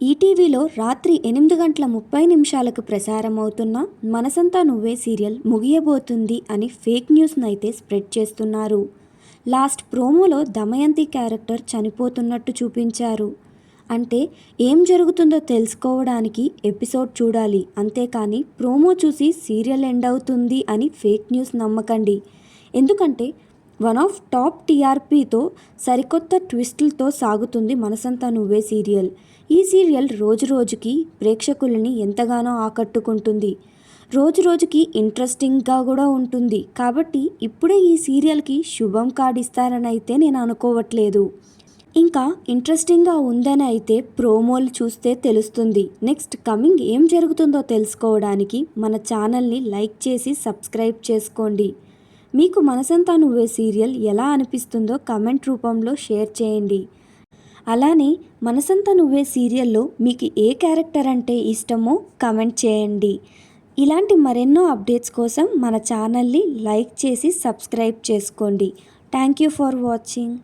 ఈటీవీలో రాత్రి 8:30 ప్రసారమవుతున్న మనసంతా నువ్వే సీరియల్ ముగియబోతుంది అని ఫేక్ న్యూస్నైతే స్ప్రెడ్ చేస్తున్నారు. లాస్ట్ ప్రోమోలో దమయంతి క్యారెక్టర్ చనిపోతున్నట్టు చూపించారు. అంటే ఏం జరుగుతుందో తెలుసుకోవడానికి ఎపిసోడ్ చూడాలి, అంతేకాని ప్రోమో చూసి సీరియల్ ఎండ్ అవుతుంది అని ఫేక్ న్యూస్ నమ్మకండి. ఎందుకంటే వన్ ఆఫ్ టాప్ టీఆర్పీతో సరికొత్త ట్విస్టులతో సాగుతుంది మనసంతా నువ్వే సీరియల్. ఈ సీరియల్ రోజురోజుకి ప్రేక్షకులని ఎంతగానో ఆకట్టుకుంటుంది. రోజురోజుకి ఇంట్రెస్టింగ్గా కూడా ఉంటుంది. కాబట్టి ఇప్పుడే ఈ సీరియల్కి శుభం కార్డ్ ఇస్తారని అయితే నేను అనుకోవట్లేదు. ఇంకా ఇంట్రెస్టింగ్గా ఉందని అయితే ప్రోమోలు చూస్తే తెలుస్తుంది. నెక్స్ట్ కమింగ్ ఏం జరుగుతుందో తెలుసుకోవడానికి మన ఛానల్ని లైక్ చేసి సబ్స్క్రైబ్ చేసుకోండి. మీకు మనసంతా నువ్వే సీరియల్ ఎలా అనిపిస్తుందో కమెంట్ రూపంలో షేర్ చేయండి. అలానే మనసంతా నువ్వే సీరియల్లో మీకు ఏ క్యారెక్టర్ అంటే ఇష్టమో కమెంట్ చేయండి. ఇలాంటి మరెన్నో అప్డేట్స్ కోసం మన ఛానల్ని లైక్ చేసి సబ్స్క్రైబ్ చేసుకోండి. Thank you for watching.